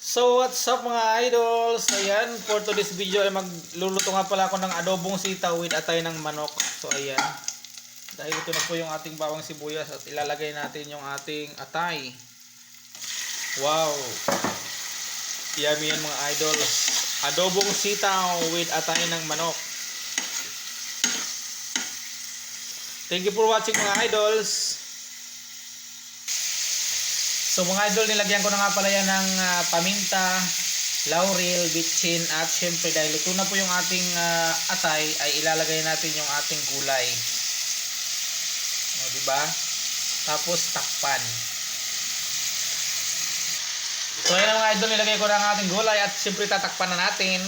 So what's up mga idols? Ayan, for today's video ay magluluto nga pala ako ng adobong sitaw with atay ng manok. So ayan, dahil ito na po yung ating bawang sibuyas at ilalagay natin yung ating atay. Wow! Yummy yan mga idols. Adobong sitaw with atay ng manok. Thank you for watching mga idols. So mga idol, nilagyan ko na nga pala yan ng paminta, laurel, bitchin, at syempre dahil luto na po yung ating atay, ay ilalagay natin yung ating gulay. O, diba? Tapos takpan. So ayan mga idol, nilagay ko na ang ating gulay at syempre tatakpan na natin.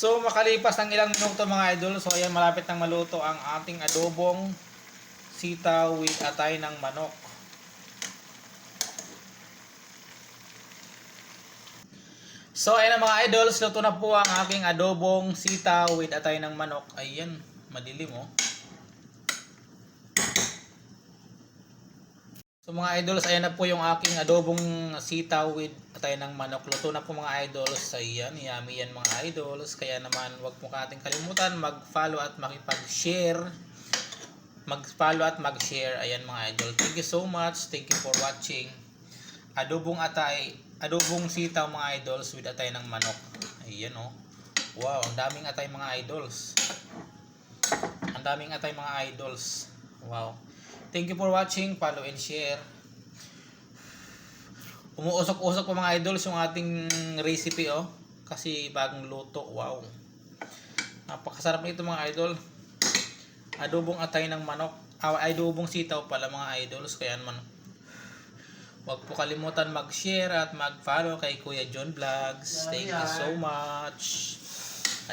So makalipas ng ilang minuto mga idol, so ayan malapit nang maluto ang ating adobong sitaw with atay ng manok. So ayan na mga idols, luto na po ang aking adobong sitaw with atay ng manok. Ayan, madilim oh. So mga idols, ayan na po yung aking adobong sitaw with atay ng manok. Luto na po mga idols. Ayan, yummy yan mga idols. Kaya naman wag po nating kalimutan mag-follow at makipag-share. Mag-follow at mag-share. Ayan mga idol. Thank you so much. Thank you for watching. Adobong atay, adobong sitaw mga idols with atay ng manok. Ayan oh. Wow, ang daming atay mga idols. Ang daming atay mga idols. Wow. Thank you for watching. Follow and share. Umuusok-usok po mga idols yung ating recipe oh. Kasi bagong luto. Wow. Napakasarap nito mga idol. Adobong atay ng manok, adobong sitaw pala mga idols. Kaya naman wag po kalimutan mag-share at mag-follow kay Kuya John Vlogs. Thank you so much.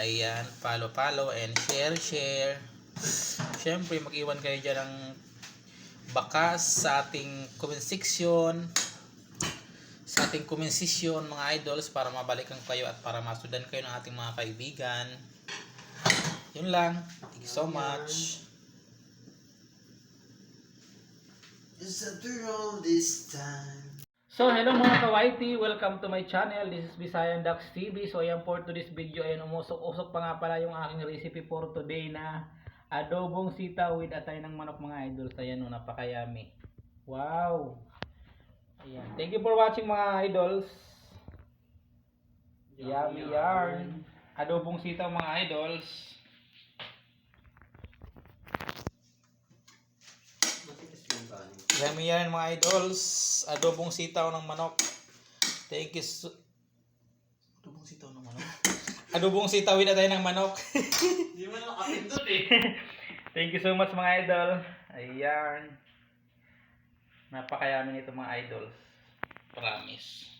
Ayan, follow and share. Siyempre mag-iwan kayo dyan ng bakas sa ating comment section, mga idols, para mabalikan kayo at para masudan kayo ng ating mga kaibigan. Yun lang. Thank you so much. So hello mga kawaiti, welcome to my channel. This is Visayan Dax TV. So ayan for today's video, ayan umusok-usok pa nga pala yung aking recipe for today na adobong sitaw with atay ng manok mga idols. Ayan o, napakayami. Wow. Ayan. Thank you for watching mga idols. Yummy yarn. Adobong sitaw mga idols. Yummy yan mga idols. Adobong sitaw ng manok. Thank you so... Adobong sitaw ng manok? Adobong sitaw with atay ng manok. Hindi mo nakapindot eh. Thank you so much mga idol. Ayan. Napakayami nito mga idols. Promise.